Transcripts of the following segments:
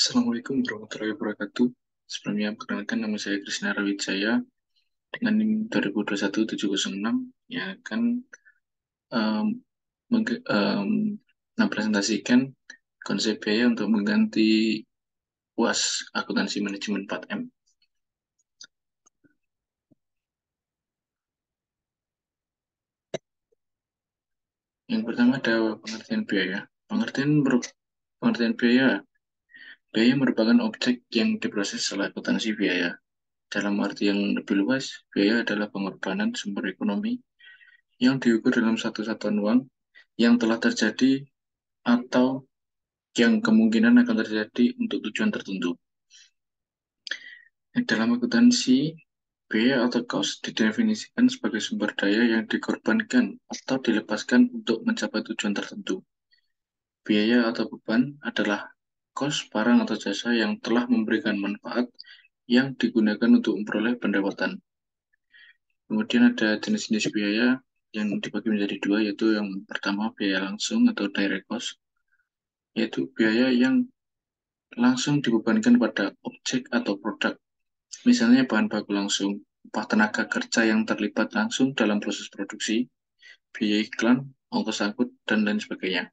Assalamualaikum warahmatullahi wabarakatuh. Sebelumnya, perkenalkan nama saya Krisna Rawijaya dengan NIM 2021-706 yang akan um, mempresentasikan konsep biaya untuk mengganti UAS Akuntansi Manajemen 4M. Yang pertama ada pengertian biaya. Pengertian biaya. Biaya merupakan objek yang diproses setelah akuntansi biaya. Dalam arti yang lebih luas, biaya adalah pengorbanan sumber ekonomi yang diukur dalam satu satuan uang yang telah terjadi atau yang kemungkinan akan terjadi untuk tujuan tertentu. Dalam akuntansi, biaya atau cost didefinisikan sebagai sumber daya yang dikorbankan atau dilepaskan untuk mencapai tujuan tertentu. Biaya atau beban adalah cost barang atau jasa yang telah memberikan manfaat yang digunakan untuk memperoleh pendapatan. Kemudian ada jenis-jenis biaya yang dibagi menjadi dua, yaitu yang pertama biaya langsung atau direct cost, yaitu biaya yang langsung dibebankan pada objek atau produk. Misalnya bahan baku langsung, upah tenaga kerja yang terlibat langsung dalam proses produksi, biaya iklan, ongkos angkut, dan lain sebagainya.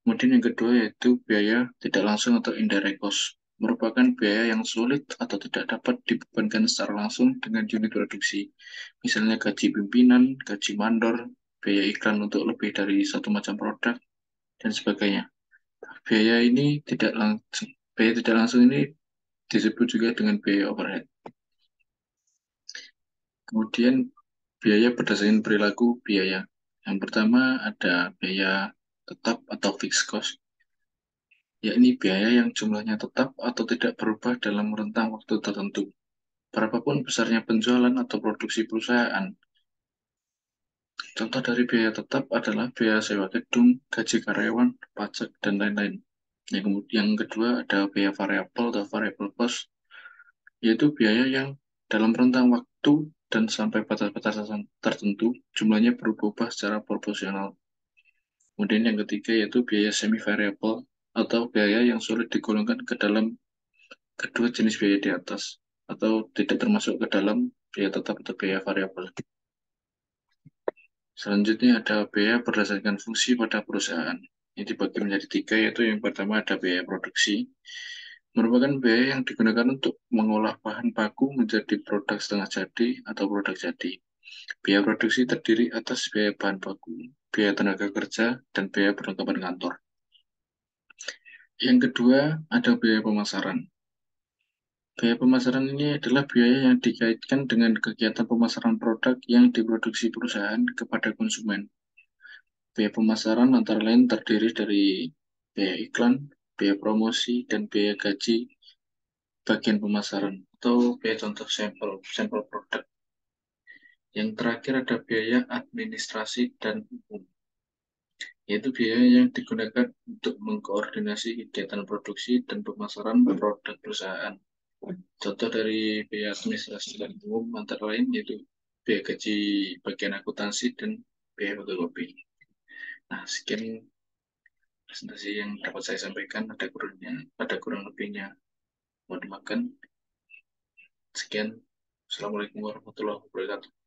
Kemudian yang kedua yaitu biaya tidak langsung atau indirect cost, merupakan biaya yang sulit atau tidak dapat dibebankan secara langsung dengan unit produksi. Misalnya gaji pimpinan, gaji mandor, biaya iklan untuk lebih dari satu macam produk, dan sebagainya. Biaya tidak langsung ini disebut juga dengan biaya overhead. Kemudian biaya berdasarkan perilaku biaya. Yang pertama ada biaya tetap atau fixed cost, yakni biaya yang jumlahnya tetap atau tidak berubah dalam rentang waktu tertentu, berapapun besarnya penjualan atau produksi perusahaan. Contoh dari biaya tetap adalah biaya sewa gedung, gaji karyawan, pajak, dan lain-lain. Yang kedua ada biaya variabel atau variable cost, yaitu biaya yang dalam rentang waktu dan sampai batas-batasan tertentu, jumlahnya berubah secara proporsional. Kemudian yang ketiga yaitu biaya semi variable atau biaya yang sulit digolongkan ke dalam kedua jenis biaya di atas atau tidak termasuk ke dalam biaya tetap atau biaya variabel. Selanjutnya ada biaya berdasarkan fungsi pada perusahaan. Ini dibagi menjadi tiga, yaitu yang pertama ada biaya produksi, merupakan biaya yang digunakan untuk mengolah bahan baku menjadi produk setengah jadi atau produk jadi. Biaya produksi terdiri atas biaya bahan baku, biaya tenaga kerja, dan biaya perlengkapan kantor. Yang kedua, ada biaya pemasaran. Biaya pemasaran ini adalah biaya yang dikaitkan dengan kegiatan pemasaran produk yang diproduksi perusahaan kepada konsumen. Biaya pemasaran antara lain terdiri dari biaya iklan, biaya promosi, dan biaya gaji bagian pemasaran atau biaya contoh sampel produk. Yang terakhir ada biaya administrasi dan umum, yaitu biaya yang digunakan untuk mengkoordinasi kegiatan produksi dan pemasaran produk perusahaan. Contoh dari biaya administrasi dan umum antara lain yaitu biaya gaji bagian akuntansi dan biaya fotokopi. Nah, sekian presentasi yang dapat saya sampaikan. Ada kurang lebihnya. Mohon dimaafkan. Sekian. Assalamualaikum warahmatullahi wabarakatuh.